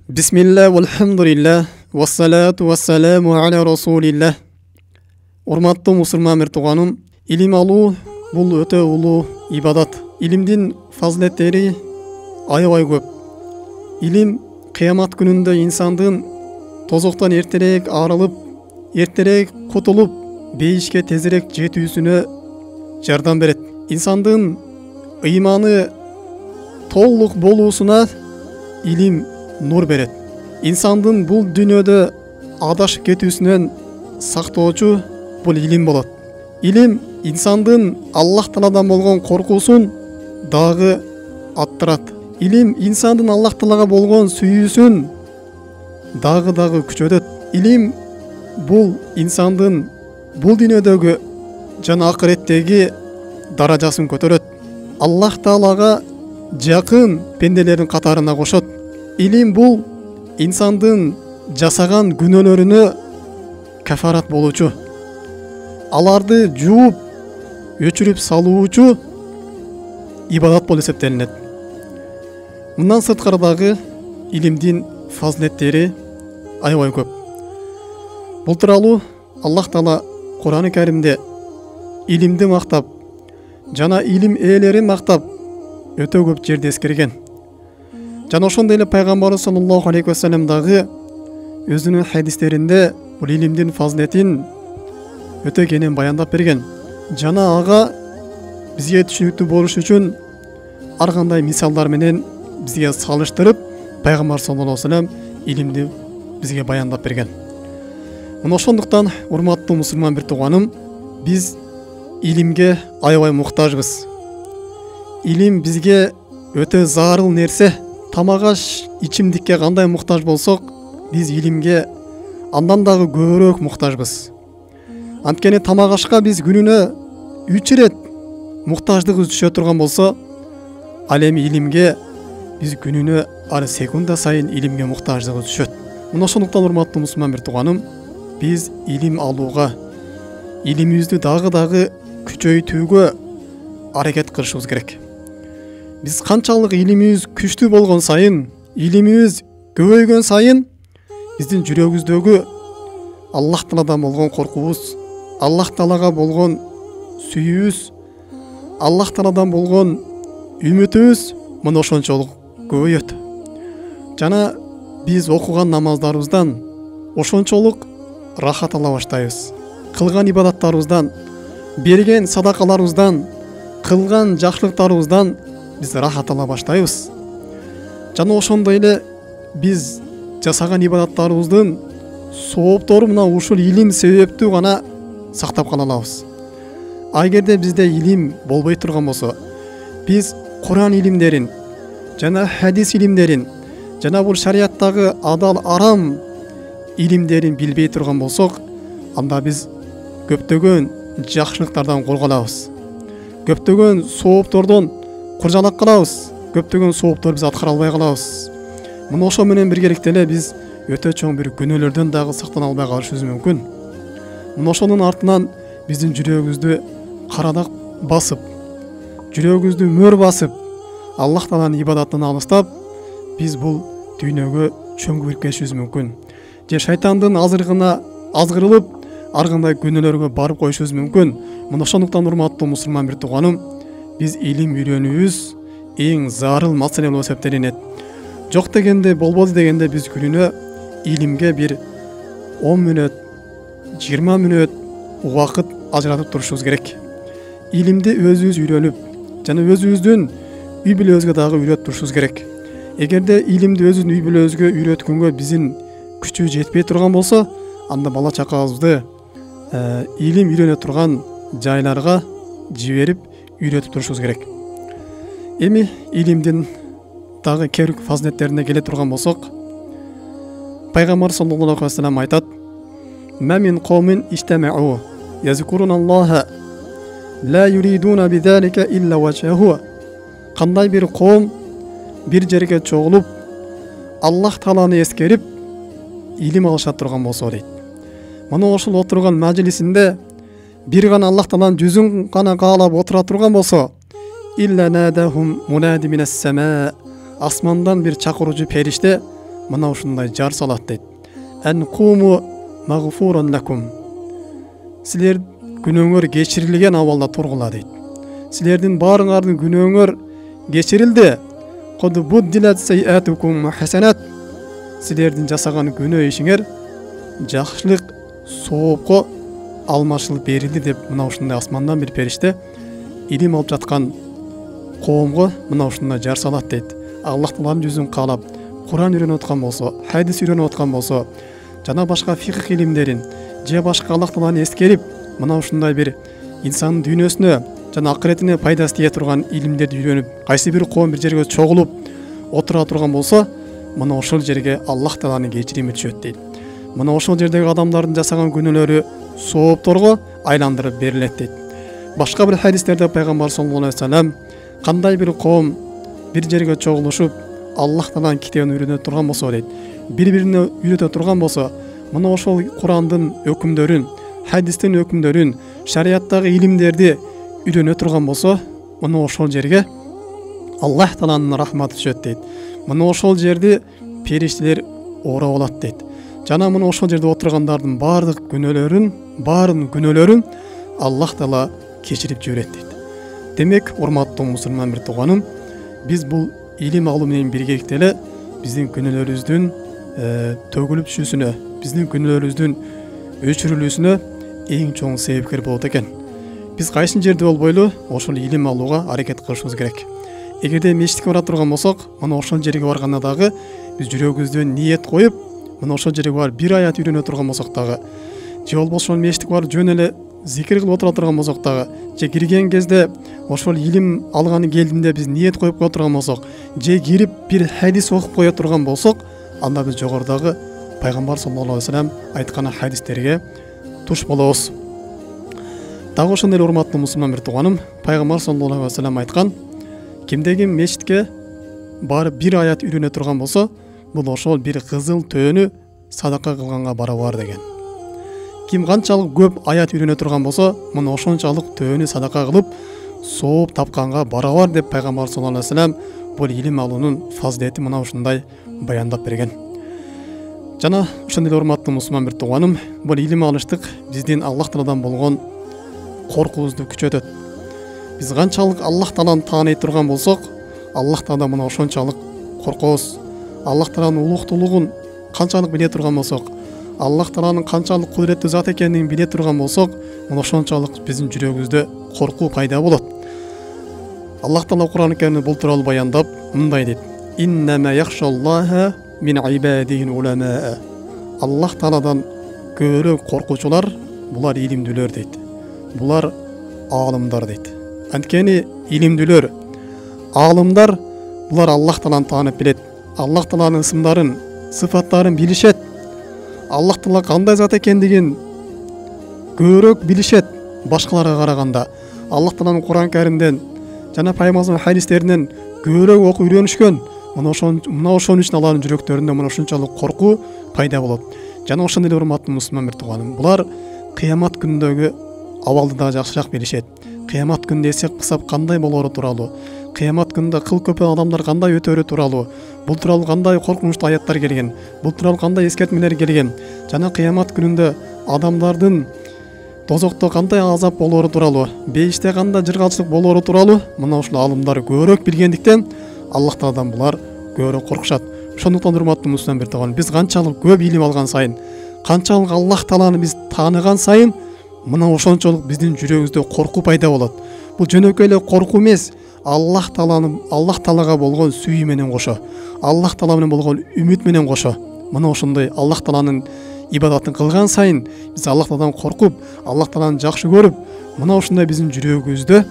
Bismillah, walhamdulillah, wassalatu wassalamu ala rasulillah. Урматтуу мусулман мертуганым, илим алуу бул өтө улуу ибадат. Илимдин фазилеттери аябай көп. Илим кыямат күнүндө инсандын тозоктон эртерээк арылып, эртерээк кутулуп, бейишке тезирээк жетүүсүнө жардам берет. Инсандын ыйманы толук болуусуна илим нур берет. Инсандын бул дүйнөдө адашып кетүүсүнөн сактоочу бул илим болот. Илим инсандын Аллах Тааладан болгон коркуусун дагы аттырат. Илим инсандын Аллах Таалага болгон сүйүүсүн дагы күчөтөт. Илим бул инсандын бул дүйнөдөгү жана акыреттеги даражасын көтөрөт. Аллах Таалага жакын пенделердин катарына кошот. Илим бул инсандын жасаган күнөөлөрүнө кафарат болуучу, аларды жууп, өчүрүп салуучу ибадат болуп эсептелинет. Мындан сырткары дагы илимдин фазилеттери аябай көп. Бул тууралуу Аллах Таала Кур'ан-ы Каримде илимди мактап, жана илим ээлерин мактап өтө көп жерде эскерген. Жана ошондой эле пайгамбарыбыз саллаллаху алейхи вассалам дагы өзүнүн хадистеринде бул илимдин фазилетин өтө кенен баяндап берген. Жана ага бизге түшүнүктүү болуш үчүн ар кандай мисалдар менен бизге салыштырып, пайгамбар саллаллаху алейхи вассалам илимди бизге баяндап берген. Мына ошондуктан урматтуу мусулман бир тууганым, биз илимге аябай муктажбыз. Илим бизге өтө зарыл нерсе. Тамагаш, ичимдикке кандай муктаж болсок, биз илимге андан дагы көбүрөөк муктажбыз. Анткени тамагашка биз күнүнө 3 ирет муктаждыгыбыз түшө турган болсо, ал эми илимге биз күнүнө ар секунда сайын илимге муктаждыгыбыз түшөт. Мына ошондуктан урматтуу мусулман бир тууганым, биз илим алууга, илимибизди дагы күчөйтүүгө аракет кылышыбыз керек. Биз канчалык илимибиз күчтүү болгон сайын, илимибиз көбөйгөн сайын, биздин жүрөгүбүздөгү Аллах Тааладан болгон коркуубуз, Аллах Таалага болгон сүйүүбүз, Аллах Тааладан болгон үмүтүбүз мына ошончолук көбөйөт. Жана биз окуган намаздарыбыздан ошончолук рахат ала баштайбыз. Кылган ибадаттарыбыздан, берген садакаларыбыздан, кылган жакшылыктарыбыздан биз рахат ала баштайбыз. Жана ошондой эле биз жасаган ибадаттарыбыздын сооптору мына ушул илим себептүү гана сактап кала алабыз. Эгерде бизде илим болбой турган болсо, биз Кур'ан илимдерин, жана хадис илимдерин, жана бул шарияттагы адал арам илимдерин билбей турган болсок, анда биз көптөгөн жакшылыктардан кол калабыз. Көптөгөн сооптордон куржалак калабыз. Көптөгөн сооптор биз аткара албай калабыз. Мына ошо менен биргеликте эле биз өтө чоң бир күнөөлөрдөн дагы сактана албай калышыбыз мүмкүн. Мына ошонун артынан биздин жүрөгүбүздү карадак басып, жүрөгүбүздү мөр басып, Аллах Тааланын ибадатын алыстап, биз бул дүйнөгө чөңгүрүп кетишибиз мүмкүн. Же шайтандын азырыгына азгырылып, ар кандай күнөөлөргө барып коюшубуз мүмкүн. Мына ошондуктан урматтуу мусулман бир тууганым, биз илим үйрөнүүбүз эң зарыл маселе болуп эсептелинет. Жок дегенде, болбоду дегенде биз күнүнө илимге бир 10 мүнөт, 20 мүнөт убакыт ажыратып турушубуз керек. Илимди өзүбүз үйрөнүп, жана өзүбүздүн үй бүлөбүзгө дагы үйрөтүп турушубуз керек. Эгерде илимди өзүбүздүн үй бүлөбүзгө үйрөткөнгө биздин күчү жетпей турган болсо, анда бала чакабызды илим үйрөнө турган жайларга жиберип үйрөтүп турушубуз керек. Эми илимдин дагы керк фазилеттерине келе турган болсок, пайгамбар саллаллаху алейхи вассалам айтат: "Ма мин кавмин иштамау язкурун Аллаха ла юридуна бидалика илля вачхаху." Кандай бир коом бир жерге чогулуп, Аллах Тааланы эскерип, илим алышат турган болсо дейт. Мына ошол отурган мажлисинде бир гана Аллах Тааланын жүзүн гана каалап отура турган болсо, илля надахум мунади минас сама, асмандан бир чакыруучу периште мына ушундай жар салат дейт. Ан куму магфурун лакум. Силер күнөөңөр кечирилген абалда тургула дейт. Силердин баарыңардын күнөөңөр кечирилди. Код буддилат сайатукум хасанат. Силердин жасаган күнөө ишиңер жакшылык соопко алмашылып берилди деп мына ушундай асмандан бир периште илим алып жаткан коомго мына ушундай жар салат дейт. Аллах Тааланын жүзүн каалап Куран үйрөнүп аткан болсо, хадис үйрөнүп аткан болсо, жана башка фикх илимдерин же башка Аллах Тааланы эскерип, мына ушундай бир инсандын дүйнөсүнө жана акыретине пайдасы тие турган илимдерди үйрөнүп, кайсы бир коом бир жерге чогулуп отура турган болсо, мына ошол жерге Аллах Тааланын кечирими түшөт дейт. Мына ошол жердеги адамдардын жасаган күнөөлөрү соопторго айландырып берилет дейт. Башка бир хадистерде пайгамбар саллаллаху алейхи ва саллям кандай бир коом бир жерге чогулушуп Аллах Тааланын китебин үйрөнө турган болсо дейт, бири-бирине үйрөтө турган болсо, мына ошол Курандын өкүмдөрүн, хадистин өкүмдөрүн, шариаттагы илимдерди үйрөнө турган болсо, мына ошол жерге Аллах Тааланын рахматы түшөт дейт. Мына ошол жерди периштелер оорап алат дейт. Жана мына ошол жерде отургандардын бардык күнөөлөрүн Аллах Таала кечирип жиберет дейт. Демек, урматтуу мусулман бир тууганым, биз бул илим алуу менен биргеликте эле биздин күнөөлөрүбүздүн төгүлүп түшүүсүнө, биздин күнөөлөрүбүздүн өчүрүлүүсүнө эң чоң себепкер болот экен. Биз кайсы жерде болбойлу ошол илим алууга аракет кылышыбыз керек. Эгерде мечитке бара турган болсок, мына ошол жерге барганда дагы биз жүрөгүбүздө ниет коюп, мына ошол жерге барып бир аят үйрөнө турган болсок дагы, же болбосо мечитке барып жөн эле зикир кылып отура турган болсок дагы, же кирген кезде ошол илим алганы келдим деп биз ниет коюп кое турган болсок, же кирип бир хадис окуп кое турган болсок, анда биз жогорудагы пайгамбар саллаллаху алейхи ва саллям айткан хадистерге туш болобуз. Дагы ошондой урматтуу мусулман бир тууганым, пайгамбар саллаллаху алейхи ва саллям айткан, кимдеги мечитке барып бир аят үйрөнө турган болсо, бул ошол бир кызыл төөнү садака кылганга барабар деген. Ким канчалык көп аят үйрөнө турган болсо, мына ошончалык төөнү садака кылып, сооп тапканга барабар деп пайгамбар саллаллаху алейхи ва саллям бул илим алуунун фазилети мына ушундай баяндап берген. Жана ошондой урматтуу мусулман бир тууганым, бул илим алыштык биздин Аллах Тааладан болгон коркуубузду күчөтөт. Биз канчалык Аллах Тааланы тааный турган болсок, Аллах Тааладан мына ошончалык коркобуз. Аллах Тааланын улуктуулугун канчалык биле турган болсок, Аллах Тааланын канчалык кудуреттүү зат экенин биле турган болсок, мына ошончалык биздин жүрөгүбүздө коркуу пайда болот. Аллах Таала Куран-ы Каримде бул тууралуу баяндап мындай дейт: «Иннама яхшаллаха мин ибадихил уламаа». Аллах Тааладан көбүрөөк коркуучулар булар илимдүүлөр дейт. Булар аалымдар дейт. Анткени илимдүүлөр, аалымдар булар Аллах Тааланы таанып билет. Аллах Тааланын ысымдарын, сыфаттарын билишет. Аллах Таала кандай зат экендигин көбүрөөк билишет башкаларга караганда. Аллах Тааланын Куран-ы Каримден жана пайгамбардын хадистеринен көбүрөөк окуп үйрөнүшкөн. Мына ошон үчүн алардын жүрөктөрүндө мына ушунчалык коркуу пайда болот. Жана ошондой эле урматтуу мусулман бир тууганым, булар кыямат күнүндөгү абалды да жакшыраак билишет. Кыямат күнүндө эсеп кысап кандай болору тууралуу, кыямат күнүндө кыл көпөй адамдар кандай өтөрү тууралуу, бул тууралуу кандай коркунучтуу аяттар келген, бул тууралуу кандай эскертмелер келген, жана кыямат күнүндө адамдардын дозокто кандай азап болору тууралуу, бейиште кандай жыргалчылык болору тууралуу мына ушул аалымдар көбүрөөк билгендиктен Аллах Тааладан булар көбүрөөк коркушат. Ошондуктан урматтуу мусулман бир тууган, биз канчалык көп илим алган сайын, канчалык Аллах Тааланы биз тааныган сайын, мына ошончолук биздин жүрөгүбүздө коркуу пайда болот. Бул жөнөкөй эле коркуу эмес, Аллах Таалага болгон сүйүү менен кошо, Аллах Таала менен болгон үмүт менен кошо. Мына ошондой Аллах Тааланын ибадатын кылган сайын биз Аллах Тааладан коркуп, Аллах Тааланы жакшы көрүп, мына ошондой биздин жүрөгүбүздө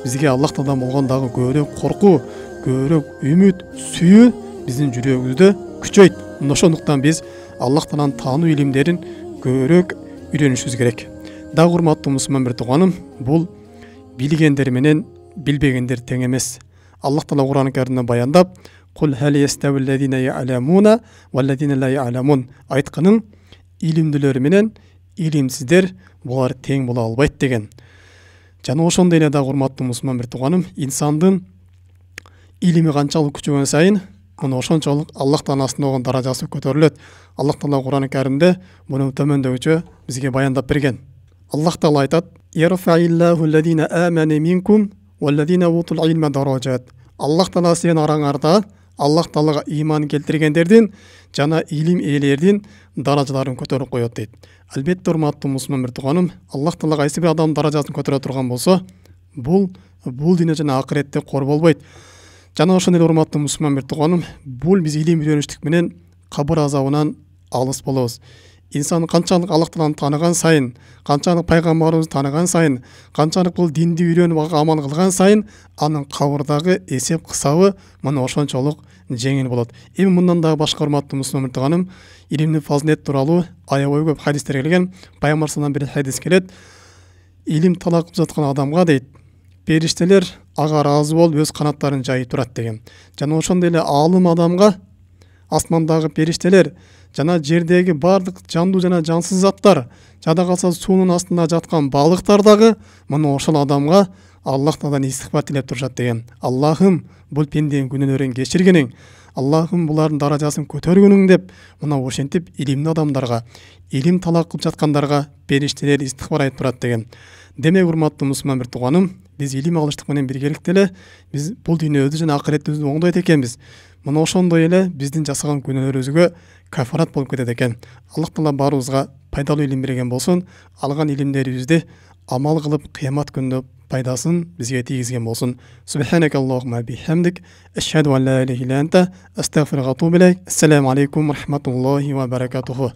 бизге Аллах Тааладан болгон дагы көбүрөөк коркуу, көбүрөөк үмүт, сүйүү биздин жүрөгүбүздө күчөйт. Мына ошондуктан биз Аллах Тааланын таануу илимдерин көбүрөөк үйрөнүшүбүз керек. Дагы урматтуу мусулман бир тууганым, бул билгендер менен билбегендер тең эмес. Аллах Таала Куран-ы Каримде баяндап, «Кул хал яставиллазина я'ламуна валлазина ла я'ламун». Айтканын илимдүүлөр менен илимсиздер булар тең боло албайт деген. Жана ошондой эле дагы урматтуу мусулман бир тууганым, инсандын илими канчалык күчөгөн сайын мына ошончолук Аллах тааласынын даражасы көтөрүлөт. Аллах таала Кур'ан-ы Каримде муну төмөндөгүчө бизге баяндап берген. Аллах таала айтат: "Ярфаиллаху аллазина амана минкум валлазина утул илма даражат." Аллах таала сен араңарда Аллах таалага иман келтиргендердин жана илим ээлердин даражаларын көтөрүп коет дейт. Албетте урматтуу мусулман туганым, Аллах таала кайсы бир адам даражасын көтөрө турган болсо, бул дүйнө жана акыретте кор болбойт. Жана ошондой эле урматтуу мусулман туганым, бул биз илим үйрөнүштүк менен кабыр азабынан алыс болобуз. Инсан канчалык Аллах тааланы тааныган сайын, канчалык пайгамбарыбызды тааныган сайын, канчалык бул динди үйрөнүп амал кылган сайын, анын кабырдагы эсеп кысабы мына ошончолук жеңил болот. Эми мындан дагы башка урматтуу мусулман туганым, илимдин фазилет тууралуу аябай көп хадистер келген. Пайгамбардан бир хадис келет. Илим талак кылып жаткан адамга дейт, периштелер ага ыраазы болуп өз канаттарын жайып турат деген. Жана ошондой эле аалым адамга асмандагы периштелер жана жердеги бардык жандуу жана жансыз заттар, жада калса суунун астында жаткан балыктар дагы мына ошол адамга Аллах тааладан истигфар тилеп турушат деген. Аллахым, бул пенденин күнөөлөрүн кечиргениң, Аллахым булардын даражасын көтөргөнүң деп мына ошентип илимдүү адамдарга, илим талак кылып жаткандарга периштелер истигфар айтып турат деген. Демек урматтуу мусулман туганым, биз илим алыштык менен биргеликте эле биз бул дүйнөбүздү жана акыретибизди оңдойт экенбиз. Мына ошондой эле биздин жасаган күнөөлөрүбүзгө кафарат болуп кетет экен. Аллах таала баарыбызга пайдалуу илим берген болсун, алган илимдерибизди амал кылып кыямат күнүндө пайдасын бизге тийгизген болсун. Субханак Аллахумма бихамдик, ашхаду ан ла илаха илля анта, астагфирука ва атубу илейк. Ассаламу алейкум ва рахматуллахи ва баракатуху.